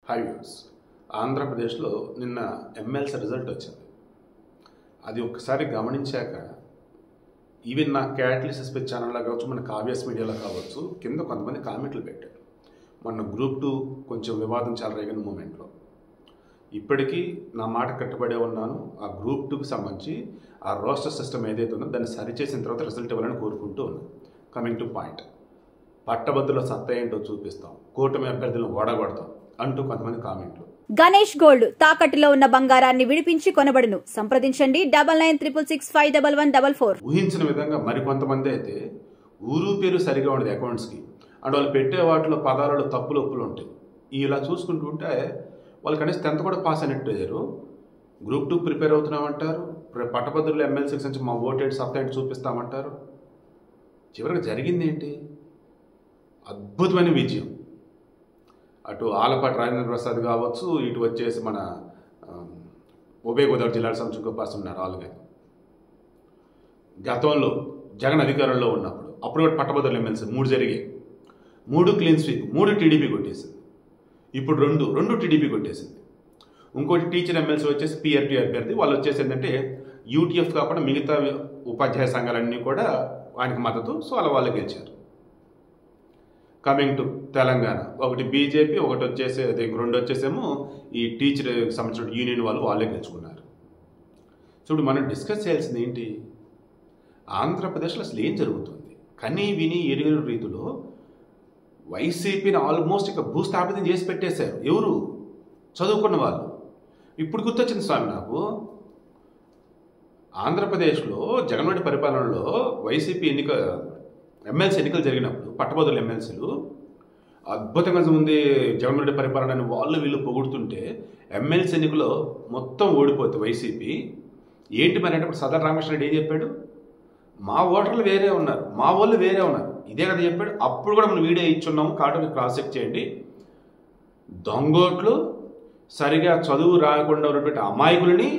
Hi viewers. ఆంధ్రప్రదేశ్లో నిన్న MLC result వచ్చింది. అది ఒక్కసారి గమనించాక ఈవెన్ నా క్యాటలిసిస్ స్పీచ్ ఛానల్లో కావచ్చు, మన కావ్యాస్ మీడియాలో కావచ్చు, కింద కొంతమంది కామెంట్లు పెట్టారు. మొన్న గ్రూప్ 2 కొంచెం వివాదం చాలా రేగిన మూమెంట్లో ఇప్పటికీ నా మాట కట్టుబడే ఉన్నాను. ఆ గ్రూప్ 2కి సంబంధించి ఆ రోస్టర్ సిస్టమ్ ఏదైతే ఉందో దాన్ని సరిచేసిన తర్వాత రిజల్ట్ ఇవ్వాలని కోరుకుంటూ ఉన్నాను. కమింగ్ టు పాయింట్, పట్టభద్రుల సత్తా ఏంటో చూపిస్తాం, కూటమి అభ్యర్థులను ఓడగొడతాం అంటూ కొంతమంది కామెంట్లు. గణేష్ గోల్డ్ తాకట్టులో ఉన్న బంగారాన్ని విడిపించి కొనబడును. సంప్రదించండి 9966611144. ఊహించిన విధంగా మరికొంతమంది అయితే ఊరు పేరు సరిగా ఉండదు అకౌంట్స్కి, అండ్ వాళ్ళు పెట్టే వాటిలో పదాలలో తప్పులు ఒప్పులు ఉంటాయి. ఇలా చూసుకుంటుంటే వాళ్ళు కనీసం 10th కూడా పాస్ అయినట్టు అయ్యారు. గ్రూప్ 2 ప్రిపేర్ అవుతున్నామంటారు, పట్టభద్రులు ఎమ్మెల్సీకి నుంచి మా ఓటేడ్ సత్తా ఏంటి చూపిస్తామంటారు. చివరికి జరిగింది ఏంటి? అద్భుతమైన విజయం. అటు ఆలపాటి రాజేంద్ర ప్రసాద్ కావచ్చు, ఇటు వచ్చేసి మన ఉభయ గోదావరి జిల్లాల సంచుకో పాస్ ఉన్నారు ఆలుగా. గతంలో జగన్ అధికారంలో ఉన్నప్పుడు అప్పుడు కూడా పట్టభద్రులు ఎమ్మెల్సీ 3 జరిగాయి. 3 క్లీన్ స్వీప్, 3 టీడీపీ కొట్టేసింది. ఇప్పుడు రెండు టీడీపీ కొట్టేసింది. ఇంకోటి టీచర్ ఎమ్మెల్సీ వచ్చేసి పిఆర్టీ అభ్యర్థి, వాళ్ళు వచ్చేసి ఏంటంటే యూటీఎఫ్ కాకుండా మిగతా ఉపాధ్యాయ సంఘాలన్నీ కూడా ఆయనకు మద్దతు, సో అలా వాళ్ళు గెలిచారు. కమింగ్ టు తెలంగాణ, ఒకటి బీజేపీ, ఒకటి వచ్చేసి అదే 2 వచ్చేసేమో ఈ టీచర్ సంబంధించిన యూనియన్ వాళ్ళే గెలుచుకున్నారు. చూడు, మనం డిస్కస్ చేయాల్సింది ఏంటి, ఆంధ్రప్రదేశ్లో అసలు ఏం జరుగుతుంది? కనీ విని ఎరిగిన రీతిలో వైసీపీని ఆల్మోస్ట్ ఇక భూస్థాపితం చేసి పెట్టేశారు. ఎవరు? చదువుకున్న వాళ్ళు. ఇప్పుడు గుర్తొచ్చింది స్వామి నాకు, ఆంధ్రప్రదేశ్లో జగన్మోహన్ పరిపాలనలో వైసీపీ ఎమ్మెల్సీ ఎన్నికలు జరిగినప్పుడు పట్టభద్రుల ఎమ్మెల్సీలు అద్భుతంగా ఉంది జగన్మోహన్ పరిపాలన వాళ్ళు వీళ్ళు పొగుడుతుంటే, ఎమ్మెల్సీ ఎన్నికలో మొత్తం ఓడిపోతే వైసీపీ ఏంటి మరి అంటే, ఇప్పుడు సదర్ రామకృష్ణ రెడ్డి ఏం చెప్పాడు? మా ఓటర్లు వేరే ఉన్నారు, మా వాళ్ళు వేరే ఉన్నారు, ఇదే కదా చెప్పాడు. అప్పుడు కూడా మనం వీడియో ఇచ్చున్నాము, కాబట్టి క్రాస్ చెక్ చేయండి. దొంగోట్లు సరిగా చదువు రాకుండా ఉన్నటువంటి అమాయకులని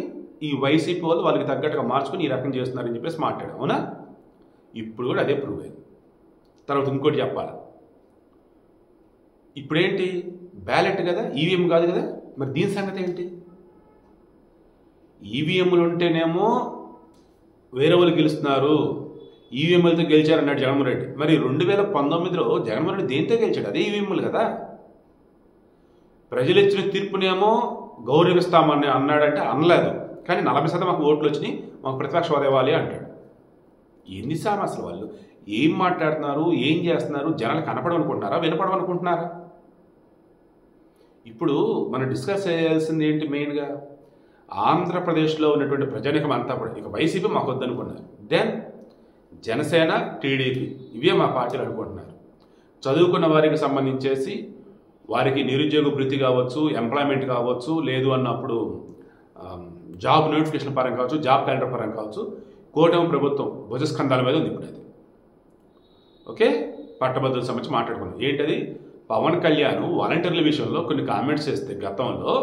ఈ వైసీపీ వాళ్ళు వాళ్ళకి తగ్గట్టుగా మార్చుకొని ఈ రకం చేస్తున్నారని చెప్పేసి మాట్లాడాం, అవునా? ఇప్పుడు కూడా అదే ప్రూవ్ అయింది. తర్వాత ఇంకోటి చెప్పాలి, ఇప్పుడేంటి బ్యాలెట్ కదా, ఈవీఎం కాదు కదా, మరి దీని సంగతి ఏంటి? ఈవీఎంలు ఉంటేనేమో వేరే వాళ్ళు గెలుస్తున్నారు, ఈవీఎంలతో గెలిచారన్నాడు జగన్మోహన్ రెడ్డి. మరి 2019లో జగన్మోహన్ రెడ్డి దేంతో గెలిచాడు? అదే ఈవీఎంలు కదా. ప్రజలు ఇచ్చిన తీర్పునేమో గౌరవిస్తామని అన్నాడంటే అనలేదు, కానీ 40% మాకు ఓట్లు వచ్చినాయి, మాకు ప్రతిపక్ష హోదా ఇవ్వాలి అంటాడు. ఎన్నిసార్లు అసలు వాళ్ళు ఏం మాట్లాడుతున్నారు, ఏం చేస్తున్నారు? జనాలు కనపడమనుకుంటున్నారా, వినపడమనుకుంటున్నారా? ఇప్పుడు మనం డిస్కస్ చేయాల్సింది ఏంటి మెయిన్గా, ఆంధ్రప్రదేశ్లో ఉన్నటువంటి ప్రజానికం అంతా కూడా ఇక వైసీపీ మాకు వద్దనుకున్నారు, దెన్ జనసేన, టీడీపీ ఇవే మా పార్టీలు అనుకుంటున్నారు. చదువుకున్న వారికి సంబంధించేసి వారికి నిరుద్యోగ భృతి కావచ్చు, ఎంప్లాయ్మెంట్ కావచ్చు, లేదు అన్నప్పుడు జాబ్ నోటిఫికేషన్ పరంగా కావచ్చు, జాబ్ క్యాలెండర్ పరంగా కావచ్చు, కూటమి ప్రభుత్వం భుజస్కంధాల మీద ఉంది ఇప్పుడు అది. ఓకే, పట్టభద్రుల సంబంధించి మాట్లాడుకున్నాం. ఏంటది? పవన్ కళ్యాణ్ వాలంటీర్ల విషయంలో కొన్ని కామెంట్స్ చేస్తే గతంలో,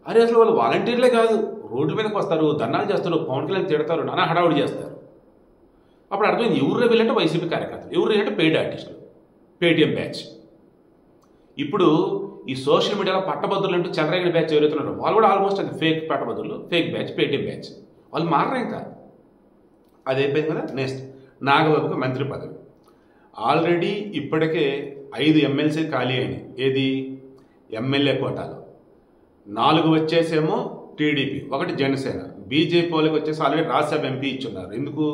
అరే అసలు వాళ్ళు వాలంటీర్లే కాదు, రోడ్ల మీదకి వస్తారు, ధర్నాలు చేస్తారు, పవన్ కళ్యాణ్ తిడతారు, నానా హడావుడి చేస్తారు. అప్పుడు అర్థమైంది, ఎవరు వీళ్ళంటే వైసీపీ కార్యకర్తలు, ఎవరు అంటే పెయిడ్ ఆర్టిస్టులు, పేటీఎం బ్యాచ్. ఇప్పుడు ఈ సోషల్ మీడియాలో పట్టభద్రులు అంటూ చెలరేగిన బ్యాచ్ ఎవరైతున్నారో వాళ్ళు కూడా ఆల్మోస్ట్ అది ఫేక్ పట్టభద్రులు, ఫేక్ బ్యాచ్, పేటీఎం బ్యాచ్. వాళ్ళు మారరా ఇంకా? అది అయిపోయింది కదా. నెక్స్ట్, నాగబాబుకి మంత్రి పదవి. ఆల్రెడీ ఇప్పటికే 5 ఎమ్మెల్సీ ఖాళీ అయినాయి. ఏది? ఎమ్మెల్యే కోటాలో 4 వచ్చేసేమో టీడీపీ, 1 జనసేన. బీజేపీ వాళ్ళకి వచ్చేసి ఆల్రెడీ రాజ్యసభ ఎంపీ ఇచ్చున్నారు. ఎందుకు?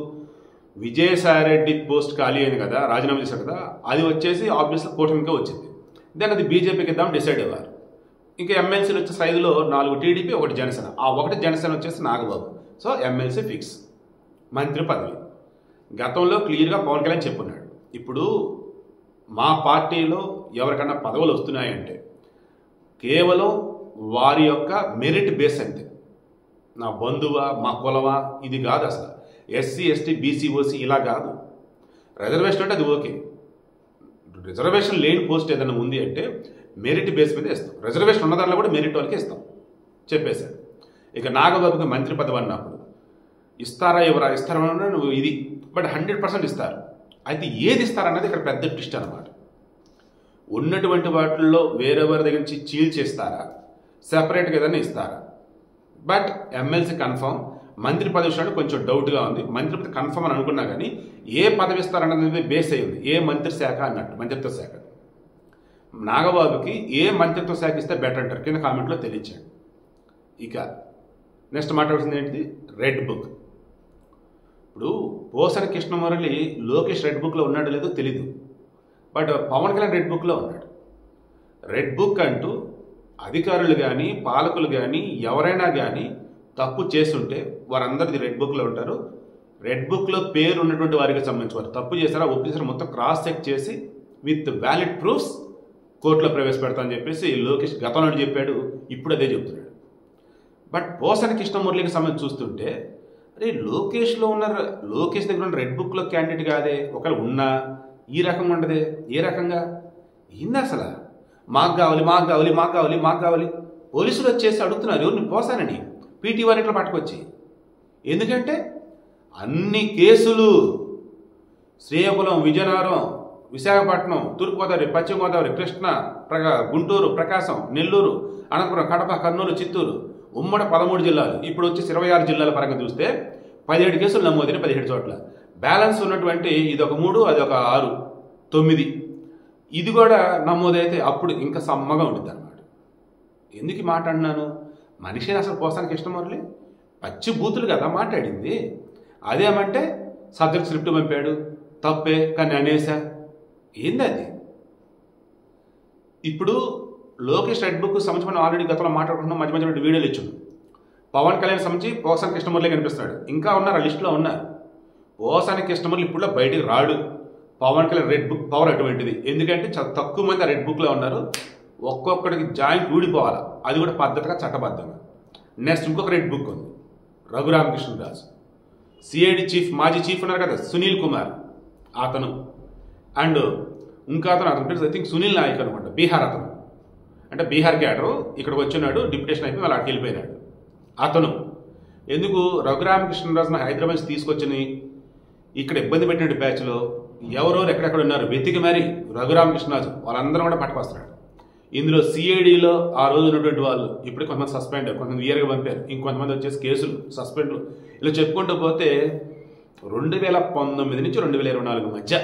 విజయసాయిరెడ్డి పోస్ట్ ఖాళీ అయింది కదా, రాజీనామా చేశారు కదా, అది వచ్చేసి ఆబ్వియస్లీ కూటమికే వచ్చింది. దెన్ అది బీజేపీకి ఇద్దాం డిసైడ్ అయ్యారు. ఇంకా ఎమ్మెల్సీలు వచ్చేసి 5లో 4 టీడీపీ, 1 జనసేన. ఆ 1 జనసేన వచ్చేసి నాగబాబు. సో ఎమ్మెల్సీ ఫిక్స్, మంత్రి పదవి. గతంలో క్లియర్గా పవన్ కళ్యాణ్ చెప్పున్నాడు, ఇప్పుడు మా పార్టీలో ఎవరికన్నా పదవులు వస్తున్నాయంటే కేవలం వారి యొక్క మెరిట్ బేస్ అంతే, నా బంధువా, మా కులమా, ఇది కాదు అసలు. ఎస్సీ, ఎస్టీ, బీసీ, ఓసీ ఇలా కాదు. రిజర్వేషన్ అంటే అది ఓకే, రిజర్వేషన్ లేని పోస్ట్ ఏదైనా ఉంది అంటే మెరిట్ బేస్ మీద ఇస్తాం, రిజర్వేషన్ ఉన్న దాంట్లో కూడా మెరిట్ వాళ్ళకి ఇస్తాం చెప్పేశాడు. ఇక నాగబాబుకి మంత్రి పదవి అన్నప్పుడు ఇస్తారా ఎవరా, ఇస్తారా నువ్వు ఇది, బట్ 100% ఇస్తారు. అయితే ఏది ఇస్తారన్నది ఇక్కడ పెద్ద ట్విస్ట్ అనమాట. ఉన్నటువంటి వాటిల్లో వేరెవరి దగ్గర నుంచి చీల్చేస్తారా, సెపరేట్గా ఏదైనా ఇస్తారా? బట్ ఎమ్మెల్సీ కన్ఫర్మ్, మంత్రి పదవి విషయంలో కొంచెం డౌట్గా ఉంది. మంత్రి పదవి కన్ఫర్మ్ అని అనుకున్నా కానీ ఏ పదవి ఇస్తారన్నది బేస్ అయ్యింది, ఏ మంత్రి శాఖ అన్నట్టు. మంత్రిత్వ శాఖ నాగబాబుకి ఏ మంత్రిత్వ శాఖ ఇస్తే బెటర్ అంటారు కింద కామెంట్లో తెలియచేయండి. ఇక నెక్స్ట్ మాట్లాడుతుంది ఏంటిది, రెడ్ బుక్. ఇప్పుడు పోసాని కృష్ణమురళి లోకేష్ రెడ్ బుక్లో ఉన్నాడో లేదో తెలీదు, బట్ పవన్ కళ్యాణ్ రెడ్ బుక్లో ఉన్నాడు. రెడ్ బుక్ అంటూ అధికారులు కానీ పాలకులు కానీ ఎవరైనా కానీ తప్పు చేస్తుంటే వారందరిది రెడ్ బుక్లో ఉంటారు. రెడ్ బుక్లో పేరు ఉన్నటువంటి వారికి సంబంధించి వారు తప్పు చేశారా ఒప్పు చేశారా మొత్తం క్రాస్ చెక్ చేసి విత్ వ్యాలిడ్ ప్రూఫ్స్ కోర్టులో ప్రవేశపెడతామని చెప్పేసి లోకేష్ గతంలో చెప్పాడు, ఇప్పుడు అదే చెప్తున్నాడు. బట్ పోసాని కృష్ణమురళికి సంబంధించి చూస్తుంటే అరే లోకేష్లో ఉన్న లోకేష్ దగ్గర ఉన్న రెడ్ బుక్లో క్యాండిడేట్ కాదే, ఒకవేళ ఉన్నా ఈ రకంగా ఉండదే, ఏ రకంగా ఏంది అసలు? మాకు కావాలి మాకు కావాలి మాకు కావాలి మాకు కావాలి. పోలీసులు వచ్చేసి అడుగుతున్నారు ఎవరిని, పోసానని పీటీ వారిట్లో పట్టుకొచ్చి. ఎందుకంటే అన్ని కేసులు శ్రీకాకుళం, విజయనగరం, విశాఖపట్నం, తూర్పుగోదావరి, పశ్చిమ గోదావరి, కృష్ణా, గుంటూరు, ప్రకాశం, నెల్లూరు, అనంతపురం, కడప, కర్నూలు, చిత్తూరు, ఉమ్మడి 13 జిల్లాలు. ఇప్పుడు వచ్చి 26 జిల్లాల పరంగా చూస్తే 17 కేసులు నమోదైన 17 చోట్ల. బ్యాలెన్స్ ఉన్నటువంటి ఇది ఒక 3, అది ఒక 6, 9 ఇది కూడా నమోదైతే అప్పుడు ఇంకా సమ్మగా ఉంటుంది అన్నమాట. ఎందుకు మాట అన్నాను, మనిషిని అసలు పోసాని కృష్ణమురళి పచ్చి బూతులు కదా మాట్లాడింది. అదేమంటే సబ్జెక్ట్ స్క్రిప్ట్ పంపాడు, తప్పే కానీ అనేసా, ఏంది అది? ఇప్పుడు లోకేష్ రెడ్ బుక్ సంబంధించి మనం ఆల్రెడీ గతంలో మాట్లాడుకుంటున్నాం, మధ్య మధ్య వీడియోలు ఇచ్చాం. పవన్ కళ్యాణ్ సంబంధించి పోసాని కృష్ణమురళి కనిపిస్తున్నాడు, ఇంకా ఉన్నారు ఆ లిస్టులో ఉన్నారు. పోసాని కృష్ణమురళి ఇప్పుడు బయటికి రాడు. Pawan Kalyan red book power అటువంటిది, ఎందుకంటే చాలా తక్కువ మంది ఆ రెడ్ బుక్లో ఉన్నారు. ఒక్కొక్కడికి జాయింట్ ఊడిపోవాలి, అది కూడా పద్ధతిగా చట్టబద్ధంగా. నెక్స్ట్ ఇంకొక రెడ్ బుక్ ఉంది, రఘురామకృష్ణరాజు, సిఐడి చీఫ్, మాజీ చీఫ్ ఉన్నారు కదా సునీల్ కుమార్, అతను. అండ్ ఇంకా అతను పేరు ఐ థింక్ సునీల్ నాయక్ అనుకుంటా, బీహార్ అతను. అంటే బీహార్ క్యాడరు ఇక్కడికి వచ్చినాడు, డిప్యుటేషన్ అయిపోయి వాళ్ళు అక్కడికి వెళ్ళిపోయినాడు అతను. ఎందుకు రఘురామకృష్ణరాజును హైదరాబాద్ తీసుకొచ్చి ఇక్కడ ఇబ్బంది పెట్టిన బ్యాచ్లో ఎవరెవరు ఎక్కడెక్కడ ఉన్నారు వెతికి మరి రఘురామకృష్ణరాజు వాళ్ళందరూ కూడా పట్టుకొస్తున్నాడు. ఇందులో సిఐడిలో ఆ రోజు ఉన్నటువంటి వాళ్ళు ఇప్పుడు కొంతమంది సస్పెండ్, కొంతమంది ఇయర్గా పంపారు, ఇంకొంతమంది వచ్చేసి కేసులు, సస్పెండ్లు, ఇలా చెప్పుకుంటూ పోతే 2019 నుంచి 2024 మధ్య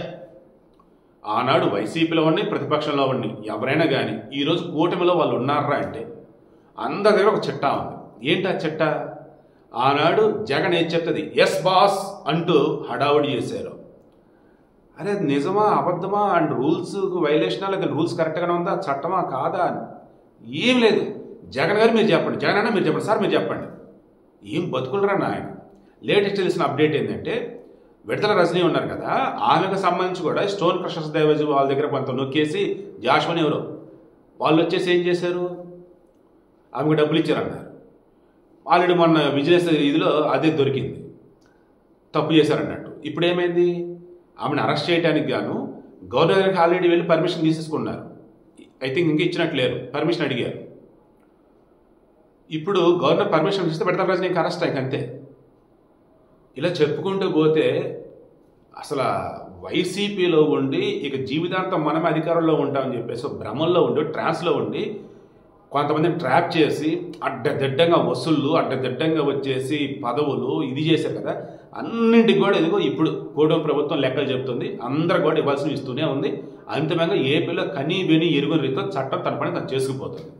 ఆనాడు వైసీపీలో ఉండి ప్రతిపక్షంలో ఉండి ఎవరైనా కానీ ఈరోజు కూటమిలో వాళ్ళు ఉన్నారా అంటే అందరి దగ్గర ఒక చిట్టా ఉంది. ఏంటి ఆ చిట్టా? ఆనాడు జగన్ ఏం చెప్తుంది, ఎస్ బాస్ అంటూ హడావుడి చేశారు. అరే అది నిజమా అబద్ధమా, అండ్ రూల్స్ వైలేషనా, లేదా రూల్స్ కరెక్ట్గానే ఉందా, చట్టమా కాదా, ఏం లేదు. జగన్ గారు మీరు చెప్పండి, జగన్ అన్న మీరు చెప్పండి, సార్ మీరు చెప్పండి. ఏం బతుకులరా నాయన. లేటెస్ట్ తెలిసిన అప్డేట్ ఏంటంటే విడతల రజనీ ఉన్నారు కదా, ఆమెకు సంబంధించి కూడా స్టోన్ క్రషర్స్ దేవజీ వాళ్ళ దగ్గర కొంత నొక్కేసి జాషువని ఎవరో వాళ్ళు వచ్చేసి ఏం చేశారు, ఆమెకు డబ్బులు ఇచ్చారన్నారు. ఆల్రెడీ మొన్న విజిలెన్స్ ఇదిలో అదే దొరికింది, తప్పు చేశారన్నట్టు. ఇప్పుడు ఏమైంది, ఆమెను అరెస్ట్ చేయడానికి గాను గవర్నర్ గారికి ఆల్రెడీ వెళ్ళి పర్మిషన్ తీసేసుకున్నారు. ఐ థింక్ ఇంకా ఇచ్చినట్టు లేరు, పర్మిషన్ అడిగారు. ఇప్పుడు గవర్నర్ పర్మిషన్ ఇస్తే విడతల రజనీ ఇంకా అరెస్ట్ అయ్యి అంతే. ఇలా చెప్పుకుంటూ పోతే అసలు వైసీపీలో ఉండి ఇక జీవితాంతం మనమే అధికారంలో ఉంటామని చెప్పేసి భ్రమంలో ఉండి ట్రాన్స్లో ఉండి కొంతమందిని ట్రాప్ చేసి అడ్డదిడ్డంగా వసూళ్ళు, అడ్డదిడ్డంగా వచ్చేసి పదవులు ఇది చేశారు కదా. అన్నింటికి కూడా ఇదిగో ఇప్పుడు కూటమి ప్రభుత్వం లెక్కలు చెప్తుంది, అందరూ కూడా ఇవ్వాల్సినవి ఇస్తూనే ఉంది. అంతిమంగా ఏపీలో కనీ విని ఎరుగని రీతిలో చట్టం తన పని తను చేసుకుపోతుంది.